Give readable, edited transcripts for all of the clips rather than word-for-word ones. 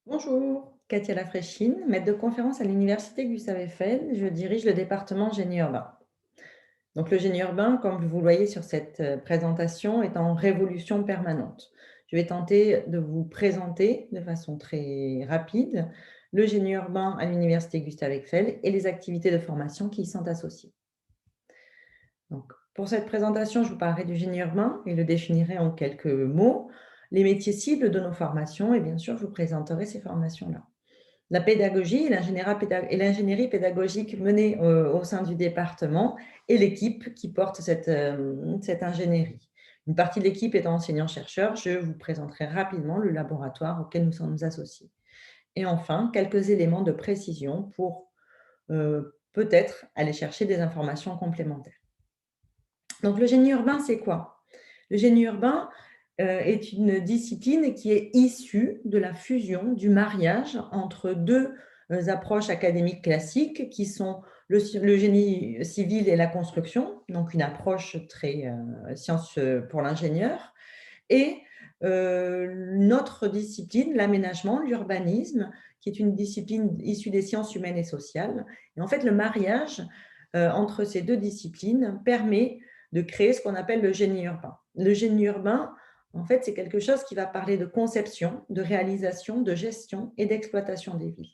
Bonjour, Katia Lafréchine, maître de conférence à l'Université Gustave Eiffel. Je dirige le département génie urbain. Donc, le génie urbain, comme vous le voyez sur cette présentation, est en révolution permanente. Je vais tenter de vous présenter de façon très rapide le génie urbain à l'Université Gustave Eiffel et les activités de formation qui y sont associées. Donc, pour cette présentation, je vous parlerai du génie urbain et le définirai en quelques mots, les métiers cibles de nos formations et bien sûr, je vous présenterai ces formations-là. La pédagogie et l'ingénierie pédagogique menée au sein du département et l'équipe qui porte cette ingénierie. Une partie de l'équipe étant enseignant-chercheur, je vous présenterai rapidement le laboratoire auquel nous sommes associés. Et enfin, quelques éléments de précision pour peut-être aller chercher des informations complémentaires. Donc, le génie urbain, c'est quoi? Le génie urbain est une discipline qui est issue de la fusion, du mariage entre deux approches académiques classiques qui sont le génie civil et la construction, donc une approche très science pour l'ingénieur, et notre discipline, l'aménagement, l'urbanisme, qui est une discipline issue des sciences humaines et sociales. Et en fait, le mariage entre ces deux disciplines permet de créer ce qu'on appelle le génie urbain. Le génie urbain, en fait, c'est quelque chose qui va parler de conception, de réalisation, de gestion et d'exploitation des villes.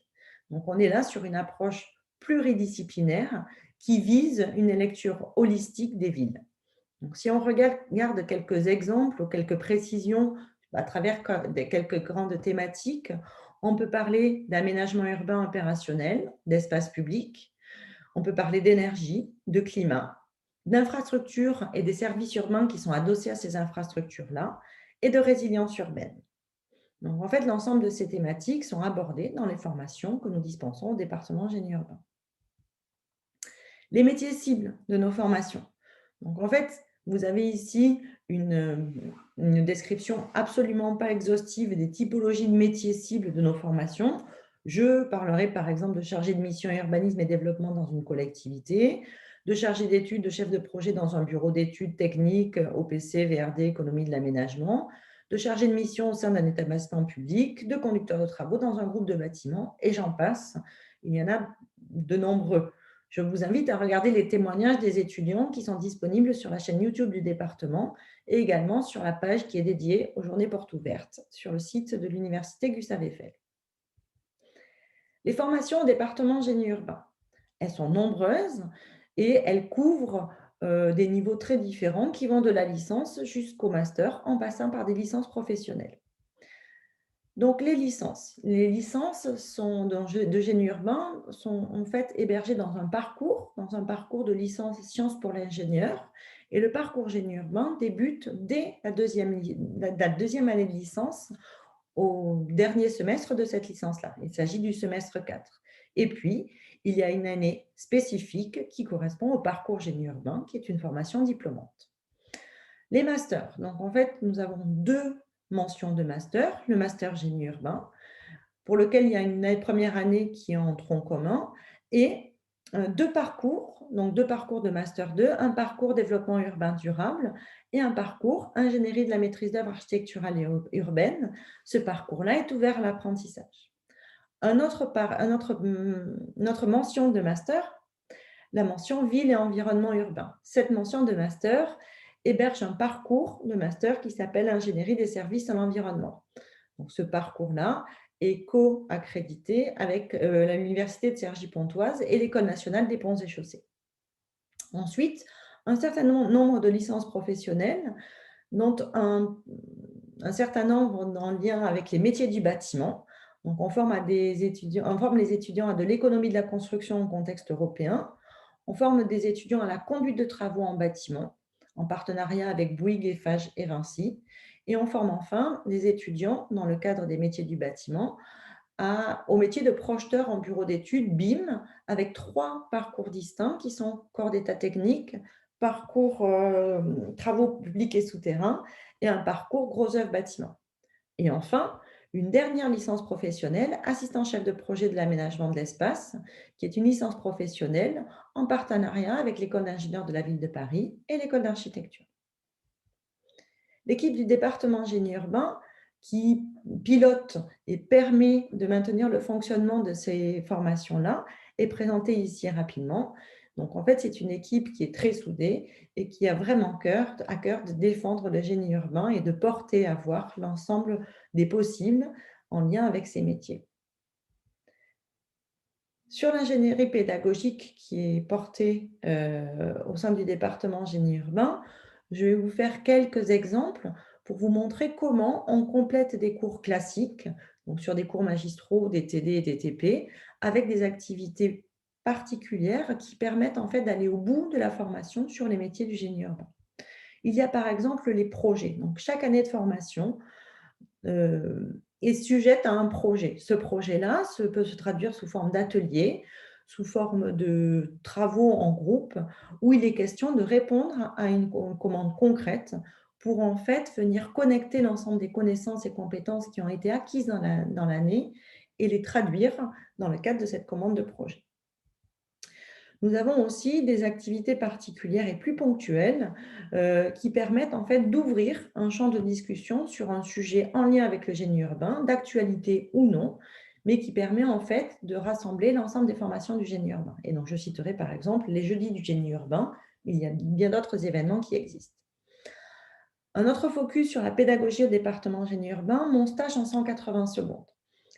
Donc, on est là sur une approche pluridisciplinaire qui vise une lecture holistique des villes. Donc, si on regarde quelques exemples ou quelques précisions à travers quelques grandes thématiques, on peut parler d'aménagement urbain opérationnel, d'espace public, on peut parler d'énergie, de climat, d'infrastructures et des services urbains qui sont adossés à ces infrastructures-là, et de résilience urbaine. Donc, en fait, l'ensemble de ces thématiques sont abordées dans les formations que nous dispensons au département génie urbain. Les métiers cibles de nos formations. Donc, en fait, vous avez ici une description absolument pas exhaustive des typologies de métiers cibles de nos formations. Je parlerai par exemple de chargé de mission urbanisme et développement dans une collectivité, de chargé d'études, de chef de projet dans un bureau d'études techniques, OPC, VRD, économie de l'aménagement, de chargé de mission au sein d'un établissement public, de conducteur de travaux dans un groupe de bâtiments, et j'en passe. Il y en a de nombreux. Je vous invite à regarder les témoignages des étudiants qui sont disponibles sur la chaîne YouTube du département et également sur la page qui est dédiée aux journées portes ouvertes sur le site de l'Université Gustave Eiffel. Les formations au département génie urbain, elles sont nombreuses et elles couvrent des niveaux très différents qui vont de la licence jusqu'au master en passant par des licences professionnelles. Donc, les licences sont de génie urbain sont en fait hébergées dans un parcours de licence sciences pour l'ingénieur. Et le parcours génie urbain débute dès la deuxième année de licence au dernier semestre de cette licence-là. Il s'agit du semestre 4. Et puis, il y a une année spécifique qui correspond au parcours génie urbain, qui est une formation diplômante. Les masters. Donc, en fait, nous avons deux mentions de master. Le master génie urbain, pour lequel il y a une première année qui est en tronc commun, et deux parcours, donc deux parcours de master 2, un parcours développement urbain durable et un parcours ingénierie de la maîtrise d'œuvre architecturale et urbaine. Ce parcours-là est ouvert à l'apprentissage. Une autre mention de master, la mention ville et environnement urbain. Cette mention de master héberge un parcours de master qui s'appelle ingénierie des services à l'environnement. Donc, ce parcours-là est co-accrédité avec l'Université de Cergy-Pontoise et l'École nationale des ponts et chaussées. Ensuite, un certain nombre de licences professionnelles, dont un certain nombre en lien avec les métiers du bâtiment. Donc, on forme les étudiants à de l'économie de la construction en contexte européen. On forme des étudiants à la conduite de travaux en bâtiment, en partenariat avec Bouygues, Eiffage et Vinci. Et on forme enfin des étudiants, dans le cadre des métiers du bâtiment, au métier de projeteur en bureau d'études, BIM, avec trois parcours distincts qui sont corps d'état technique, parcours travaux publics et souterrains et un parcours gros œuvres bâtiment. Et enfin, une dernière licence professionnelle, assistant chef de projet de l'aménagement de l'espace, qui est une licence professionnelle en partenariat avec l'École d'ingénieurs de la ville de Paris et l'École d'architecture. L'équipe du département génie urbain qui pilote et permet de maintenir le fonctionnement de ces formations-là est présentée ici rapidement. Donc, en fait, c'est une équipe qui est très soudée et qui a vraiment à cœur de défendre le génie urbain et de porter à voir l'ensemble des possibles en lien avec ces métiers. Sur l'ingénierie pédagogique qui est portée au sein du département génie urbain, je vais vous faire quelques exemples pour vous montrer comment on complète des cours classiques, donc sur des cours magistraux, des TD et des TP, avec des activités particulières qui permettent en fait d'aller au bout de la formation sur les métiers du génie urbain. Il y a par exemple les projets. Donc chaque année de formation, est sujette à un projet. Ce projet-là peut se traduire sous forme d'ateliers, sous forme de travaux en groupe, où il est question de répondre à une commande concrète pour en fait venir connecter l'ensemble des connaissances et compétences qui ont été acquises dans l'année et les traduire dans le cadre de cette commande de projet. Nous avons aussi des activités particulières et plus ponctuelles qui permettent en fait d'ouvrir un champ de discussion sur un sujet en lien avec le génie urbain, d'actualité ou non, mais qui permet en fait de rassembler l'ensemble des formations du génie urbain. Et donc, je citerai par exemple les jeudis du génie urbain, mais il y a bien d'autres événements qui existent. Un autre focus sur la pédagogie au département génie urbain, mon stage en 180 secondes.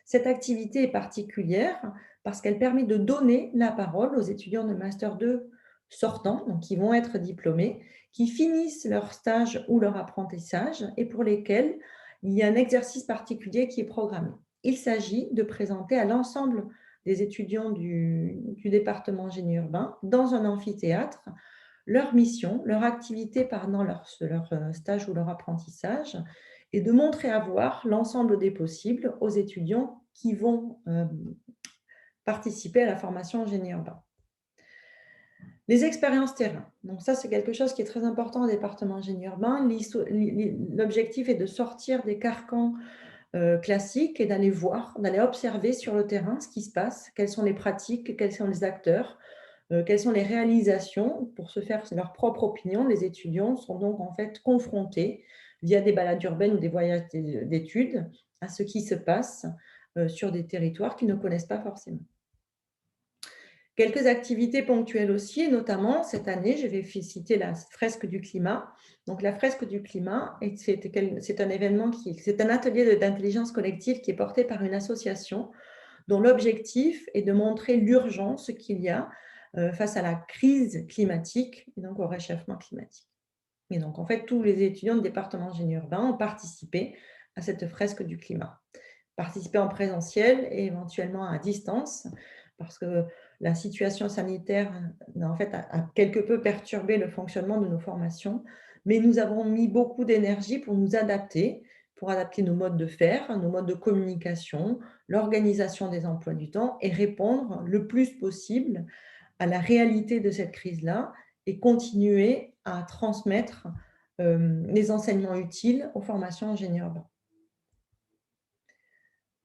Cette activité est particulière parce qu'elle permet de donner la parole aux étudiants de Master 2 sortants, donc qui vont être diplômés, qui finissent leur stage ou leur apprentissage et pour lesquels il y a un exercice particulier qui est programmé. Il s'agit de présenter à l'ensemble des étudiants du département génie urbain dans un amphithéâtre leur mission, leur activité pendant leur stage ou leur apprentissage et de montrer à voir l'ensemble des possibles aux étudiants qui vont participer à la formation en génie urbain. Les expériences terrain. Donc ça, c'est quelque chose qui est très important au département génie urbain. L'objectif est de sortir des carcans classiques et d'aller voir, d'aller observer sur le terrain ce qui se passe, quelles sont les pratiques, quels sont les acteurs, quelles sont les réalisations. Pour se faire leur propre opinion, les étudiants sont donc en fait confrontés via des balades urbaines ou des voyages d'études à ce qui se passe sur des territoires qu'ils ne connaissent pas forcément. Quelques activités ponctuelles aussi, et notamment cette année, je vais citer la fresque du climat. Donc la fresque du climat, c'est un événement c'est un atelier d'intelligence collective qui est porté par une association dont l'objectif est de montrer l'urgence qu'il y a face à la crise climatique et donc au réchauffement climatique. Et donc, en fait, tous les étudiants du département génie urbain ont participé à cette fresque du climat. Participer en présentiel et éventuellement à distance, parce que la situation sanitaire en fait, a quelque peu perturbé le fonctionnement de nos formations, mais nous avons mis beaucoup d'énergie pour nous adapter, pour adapter nos modes de faire, nos modes de communication, l'organisation des emplois du temps et répondre le plus possible à la réalité de cette crise-là et continuer à transmettre les enseignements utiles aux formations ingénieurs urbains.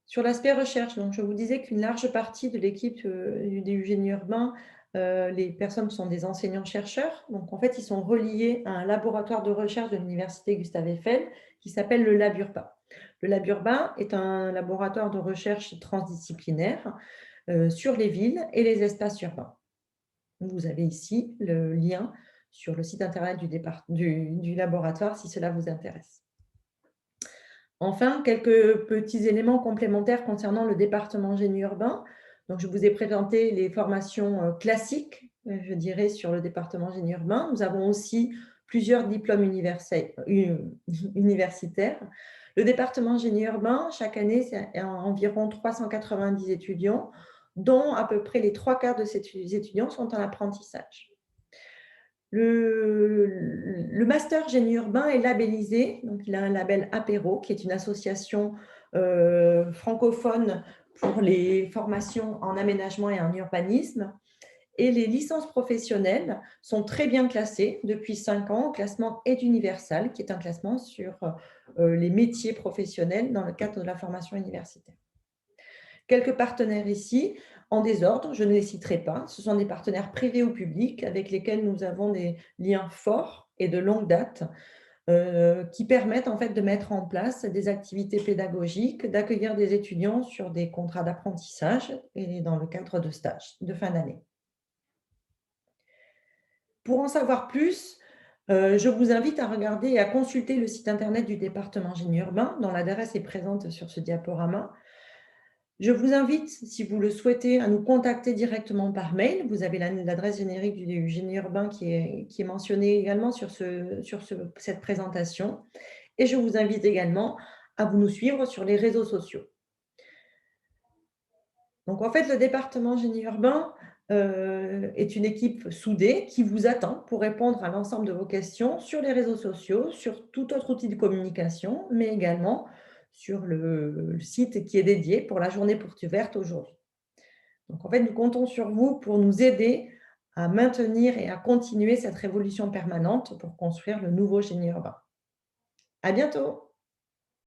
Sur l'aspect recherche, donc je vous disais qu'une large partie de l'équipe du génie urbain, les personnes sont des enseignants-chercheurs. Donc, en fait, ils sont reliés à un laboratoire de recherche de l'université Gustave Eiffel qui s'appelle le Lab Urbain. Le Lab Urbain est un laboratoire de recherche transdisciplinaire sur les villes et les espaces urbains. Vous avez ici le lien sur le site internet du laboratoire si cela vous intéresse. Enfin, quelques petits éléments complémentaires concernant le département génie urbain. Donc, je vous ai présenté les formations classiques, je dirais, sur le département génie urbain. Nous avons aussi plusieurs diplômes universitaires. Le département génie urbain, chaque année, c'est environ 390 étudiants, dont à peu près les 3/4 de ces étudiants sont en apprentissage. Le master génie urbain est labellisé, donc il a un label Apéro, qui est une association francophone pour les formations en aménagement et en urbanisme. Et les licences professionnelles sont très bien classées depuis 5 ans au classement EdUniversal, qui est un classement sur les métiers professionnels dans le cadre de la formation universitaire. Quelques partenaires ici, en désordre, je ne les citerai pas. Ce sont des partenaires privés ou publics avec lesquels nous avons des liens forts et de longue date. qui permettent en fait de mettre en place des activités pédagogiques, d'accueillir des étudiants sur des contrats d'apprentissage et dans le cadre de stages de fin d'année. Pour en savoir plus, je vous invite à regarder et à consulter le site internet du département génie urbain, dont l'adresse est présente sur ce diaporama. Je vous invite, si vous le souhaitez, à nous contacter directement par mail. Vous avez l'adresse générique du génie urbain qui est mentionnée également sur cette présentation. Et je vous invite également à nous suivre sur les réseaux sociaux. Donc, en fait, le département génie urbain est une équipe soudée qui vous attend pour répondre à l'ensemble de vos questions sur les réseaux sociaux, sur tout autre outil de communication, mais également sur le site qui est dédié pour la journée porte ouverte aujourd'hui. Donc, en fait, nous comptons sur vous pour nous aider à maintenir et à continuer cette révolution permanente pour construire le nouveau génie urbain. À bientôt!